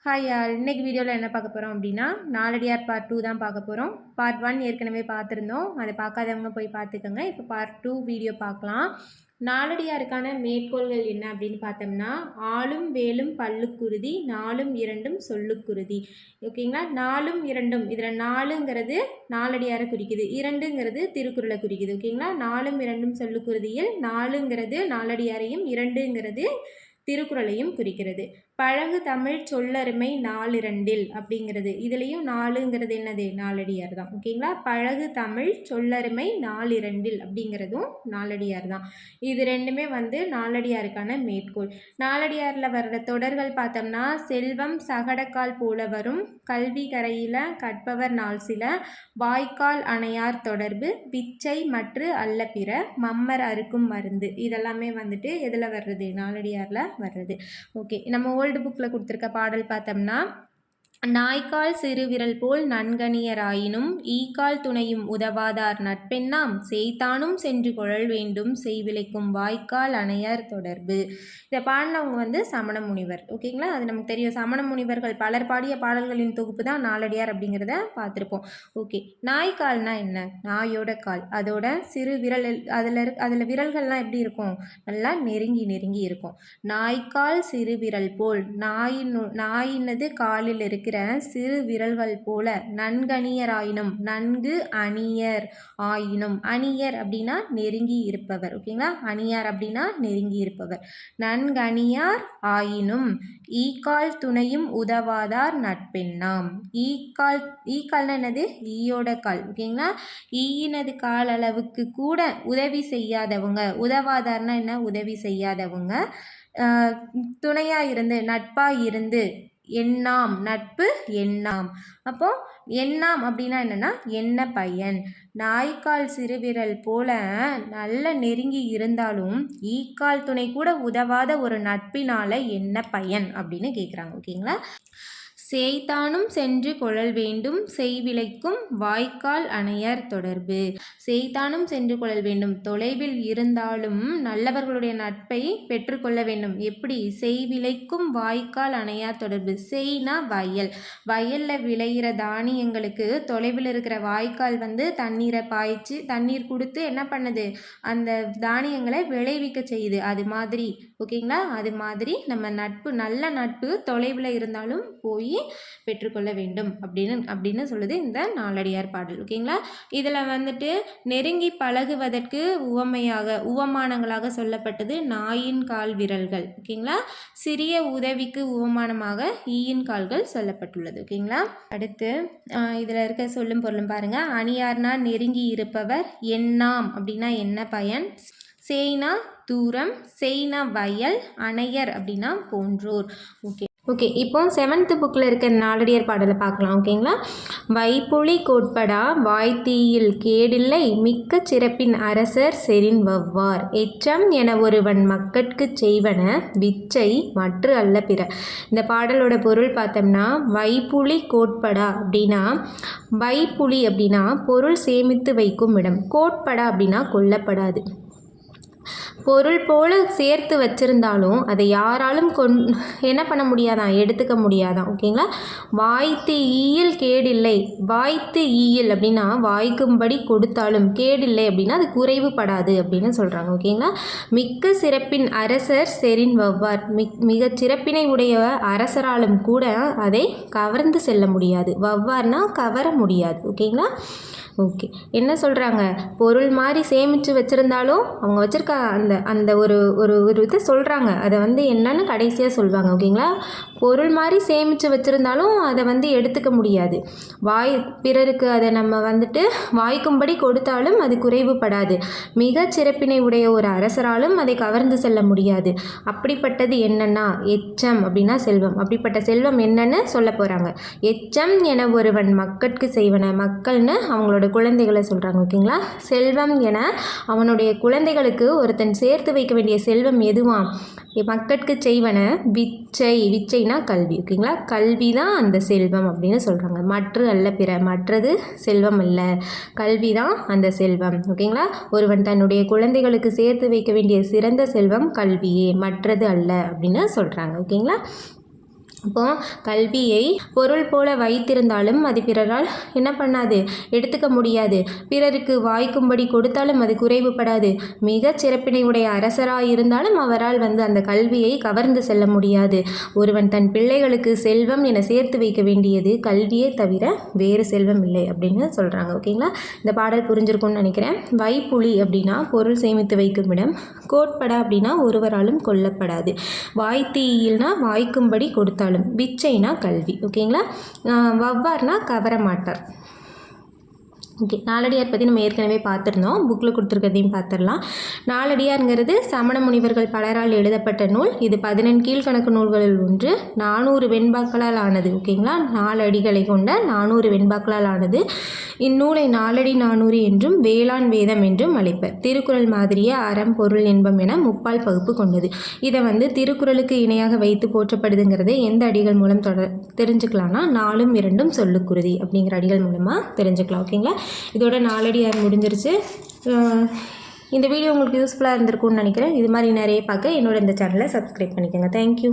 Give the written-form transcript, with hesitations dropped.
Hi all, இன்னைக்கு வீடியோவில் என்ன பார்க்க போகிறோம் அப்படின்னா நாலடியார் பார்ட் 2 தான் பார்க்க போகிறோம். பார்ட் 1 ஏற்கனவே பார்த்துருந்தோம், அதை பார்க்காதவங்க போய் பார்த்துக்கோங்க. இப்போ பார்ட் 2 வீடியோ பார்க்கலாம். நாலடியாருக்கான மேற்கோள்கள் என்ன அப்படின்னு பார்த்தோம்னா, ஆளும் வேலும் பல்லுக்குருதி, நாலும் இரண்டும் சொல்லுக்குருதி. ஓகேங்களா? நாலும் இரண்டும், இதில் நாலுங்கிறது நாலடியாரை குறிக்குது, இரண்டுங்கிறது திருக்குறளை குறிக்குது. ஓகேங்களா? நாலும் இரண்டும் சொல்லுக்குருதியில் நாலுங்கிறது நாலடியாரையும், இரண்டுங்கிறது திருக்குறளையும் குறிக்கிறது. பழகு தமிழ் சொல்லருமை நாலிரண்டில் அப்படிங்கிறது, இதுலேயும் நாலுங்கிறது என்னது? நாலடியார் தான். ஓகேங்களா? பழகு தமிழ் சொல்லருமை நாலிரண்டில் அப்படிங்கிறதும் நாலடியார் தான். இது ரெண்டுமே நாலடியாருக்கான மேற்கோள். நாலடியாரில் வர்ற தொடர்கள் பார்த்தோம்னா, செல்வம் சகடக்கால் போல வரும், கல்வி கரையில கற்பவர் நாள் சில, வாய்க்கால் அணையார் தொடர்பு, பிச்சை மற்று அல்ல பிற, மம்மர் அறுக்கும் மருந்து, இதெல்லாமே எதில் வர்றது? நாலடியாரில் வர்றது. ஓகே, நம்ம ஓல்டு புக்கில் கொடுத்துருக்க பாடல் பார்த்தோம்னா, நாய்க்கால் சிறு விரல் போல் நன்கணியராயினும் ஈக்கால் துணையும் உதவாதார் நட்பெண்ணாம், செய்தானும் சென்று கொழல் வேண்டும் செய்விளைக்கும் வாய்க்கால் அணையார் தொடர்பு. இதை பாடினவங்க சமண முனிவர். ஓகேங்களா? அது நமக்கு தெரியும். சமண முனிவர்கள் பலர் பாடிய பாடல்களின் தொகுப்பு தான் நாலடியார் அப்படிங்கிறத பார்த்துருப்போம். ஓகே, நாய்க்கால்னா என்ன? நாயோட கால், அதோட சிறு விரல், அதில் விரல்கள்லாம் எப்படி இருக்கும்? நல்லா நெருங்கி நெருங்கி இருக்கும். நாய்க்கால் சிறு விரல் போல், நாயினது காலில் இருக்கிற சிறு விரல்கள் போல, நன்கணியராயினும், நன்கு அணியர் ஆயினும், அணியர் அப்படின்னா நெருங்கி இருப்பவர். ஓகேங்களா? அணியார் அப்படின்னா நெருங்கி இருப்பவர். நன்கணியார் ஆயினும் ஈக்கால் துணையும் உதவாதார் நட்பெண்ணாம். ஈக்கால்னா என்னது? ஈயோட கால். ஓகேங்களா? ஈயினது கால் அளவுக்கு கூட உதவி செய்யாதவங்க, உதவாதார்னா என்ன? உதவி செய்யாதவங்க, துணையாக இருந்து, நட்பாக இருந்து, எண்ணாம், நட்பு எண்ணாம். அப்போ எண்ணாம் அப்படின்னா என்னன்னா என்ன பயன்? நாய்க்கால் சிறுவிரல் போல நல்ல நெருங்கி இருந்தாலும் ஈக்கால் துணை கூட உதவாத ஒரு நட்பினால என்ன பயன் அப்படின்னு கேட்குறாங்க. ஓகேங்களா? செய்தானும் சென்று கொழல் வேண்டும் செய்விளைக்கும் வாய்க்கால் அணையார் தொடர்பு. செய்தானும் சென்று கொழல் வேண்டும், தொலைவில் இருந்தாலும் நல்லவர்களுடைய நட்பை பெற்றுக்கொள்ள வேண்டும். எப்படி? செய்விளைக்கும் வாய்க்கால் அணையார் தொடர்பு. செய்னா வயல், வயலில் விளையிற தானியங்களுக்கு தொலைவில் இருக்கிற வாய்க்கால் தண்ணீரை பாய்ச்சி, தண்ணீர் கொடுத்து என்ன பண்ணுது? அந்த தானியங்களை விளைவிக்க செய்யுது. அது மாதிரி. ஓகேங்களா? அது மாதிரி நம்ம நட்பு, நல்ல நட்பு தொலைவில் இருந்தாலும் போய் பெற்றுக்கொள்ள வேண்டும் அப்படின்னு சொல்லுது இந்த நாலடியார் பாடல். ஓகேங்களா? இதில் நெருங்கி பழகுவதற்கு உவமானங்களாக சொல்லப்பட்டது நாயின் கால் விரல்கள். ஓகேங்களா? சிறிய உதவிக்கு உவமானமாக ஈயின் கால்கள் சொல்லப்பட்டுள்ளது. ஓகேங்களா? அடுத்து இதில் இருக்க சொல்லும் பொருளும் பாருங்க. அணியார்னா நெருங்கி இருப்பவர், எண்ணாம் அப்படின்னா என்ன பயன், செய்னா தூரம், செய்னா வயல், அணையர் அப்படின்னா போன்றோர். ஓகே, இப்போ 7th புக்கில் இருக்க நாலடியார் பாடலை பார்க்கலாம். ஓகேங்களா? வைப்புலி கோட்படா வாய்த்தீயில் கேடில்லை, மிக்க சிறப்பின் அரசர் செறின் வவ்வார், எச்சம் என ஒருவன் மக்கட்கு செய்வன விச்சை மற்று அல்ல பிற. இந்த பாடலோட பொருள் பார்த்தோம்னா, வைப்புலி கோட்படா அப்படின்னா, வைப்புலி அப்படின்னா பொருள் சேமித்து வைக்கும் இடம், கோட்படா அப்படின்னா கொல்லப்படாது. பொருள் போல சேர்த்து வச்சிருந்தாலும் அதை யாராலும் என்ன பண்ண முடியாதான்? எடுத்துக்க முடியாதான். ஓகேங்களா? வாய்த்து ஈயில் கேடில்லை. வாய்த்து ஈயில் அப்படின்னா வாய்க்கும்படி கொடுத்தாலும், கேடில்லை அப்படின்னா அது குறைவுபடாது அப்படின்னு சொல்கிறாங்க. ஓகேங்களா? மிக்க சிறப்பின் அரசர் செறின் வவ்வார், மிக சிறப்பினை உடைய அரசராலும் கூட அதை கவர்ந்து செல்ல முடியாது. வவ்வார்னா கவர முடியாது. ஓகேங்களா? ஓகே, என்ன சொல்கிறாங்க? பொருள் மாதிரி சேமித்து வச்சுருந்தாலும் அவங்க வச்சுருக்க அந்த ஒரு இதை சொல்கிறாங்க. அதை என்னன்னு கடைசியாக சொல்லுவாங்க. ஓகேங்களா? பொருள் மாதிரி சேமித்து வச்சுருந்தாலும் அதை எடுத்துக்க முடியாது. பிறருக்கு அதை நம்ம வாய்க்கும்படி கொடுத்தாலும் அது குறைவுபடாது. மிக சிறப்பினை உடைய ஒரு அரசராலும் அதை கவர்ந்து செல்ல முடியாது. அப்படிப்பட்டது என்னன்னா எச்சம் அப்படின்னா செல்வம். அப்படிப்பட்ட செல்வம் என்னன்னு சொல்ல போகிறாங்க. எச்சம் என ஒருவன் மக்கட்கு செய்வன, மக்கள்னு அவங்களோட குழந்தைகளை சொல்கிறாங்க. ஓகேங்களா? செல்வம் என அவனுடைய குழந்தைகளுக்கு ஒருத்தன் சேர்த்து வைக்க வேண்டிய செல்வம் எதுவாம்? மக்கட்கு செய்வன விச்சை, விச்சைனா கல்வி. ஓகேங்களா? கல்வி தான் அந்த செல்வம் அப்படின்னு சொல்கிறாங்க. மற்ற அல்ல பிற, மற்றது செல்வம் அல்ல, கல்வி தான் அந்த செல்வம். ஓகேங்களா? ஒருவன் தன்னுடைய குழந்தைகளுக்கு சேர்த்து வைக்க வேண்டிய சிறந்த செல்வம் கல்வியே, மற்றது அல்ல அப்படின்னு சொல்கிறாங்க. ஓகேங்களா? அப்போது கல்வியை பொருள் போல வைத்திருந்தாலும் அது பிறரால் என்ன பண்ணாது, எடுத்துக்க முடியாது. பிறருக்கு வாய்க்கும்படி கொடுத்தாலும் அது குறைவுபடாது. மிகச் சிறப்பினை உடைய அரசராக இருந்தாலும் அவரால் அந்த கல்வியை கவர்ந்து செல்ல முடியாது. ஒருவன் தன் பிள்ளைகளுக்கு செல்வம் என சேர்த்து வைக்க வேண்டியது கல்வியே தவிர வேறு செல்வம் இல்லை அப்படின்னு சொல்கிறாங்க. ஓகேங்களா? இந்த பாடல் புரிஞ்சிருக்கும்னு நினைக்கிறேன். வைப்புலி அப்படின்னா பொருள் சேமித்து வைக்கும் இடம். கோட்படா அப்படின்னா ஒருவராலும் கொல்லப்படாது. வாய்த்தீயில்னா வாய்க்கும்படி கொடுத்தாலும். பிச்சைனா கல்வி. ஓகேங்களா? வவ்வார்னா கவர மாட்டார். ஓகே, நாலடியார் பற்றி நம்ம ஏற்கனவே பார்த்துருந்தோம். புக்கில் கொடுத்துருக்கிறதையும் பார்த்துடலாம். நாலடியாருங்கிறது சமண முனிவர்கள் பலரால் எழுதப்பட்ட நூல். இது 14 கீழ்கணக்கு நூல்களில் ஒன்று. 400 வெண்பாக்களால் ஆனது. ஓகேங்களா? 4 அடிகளை கொண்ட 400 வெண்பாக்களால் ஆனது. இந்நூலை 4 அடி 400 என்றும் வேளாண் வேதம் என்றும் அழைப்பர். திருக்குறள் மாதிரியே அறம் பொருள் இன்பம் என முப்பால் பகுப்பு கொண்டது. இதை திருக்குறளுக்கு இணையாக வைத்து போற்றப்படுதுங்கிறது எந்த அடிகள் மூலம் தெரிஞ்சுக்கலாம்னா 4ம் 2ம் சொல்லுக்குருதி அப்படிங்கிற அடிகள் மூலமாக தெரிஞ்சுக்கலாம். ஓகேங்களா? இதோட நாலடியார் முடிஞ்சிருச்சு. இந்த வீடியோ உங்களுக்கு யூஸ்ஃபுல்லாக இருந்திருக்கும்னு நினைக்கிறேன். இது மாதிரி நிறைய பார்க்க என்னோட இந்த சேனலை சப்ஸ்கிரைப் பண்ணிக்கோங்க. தேங்க்யூ.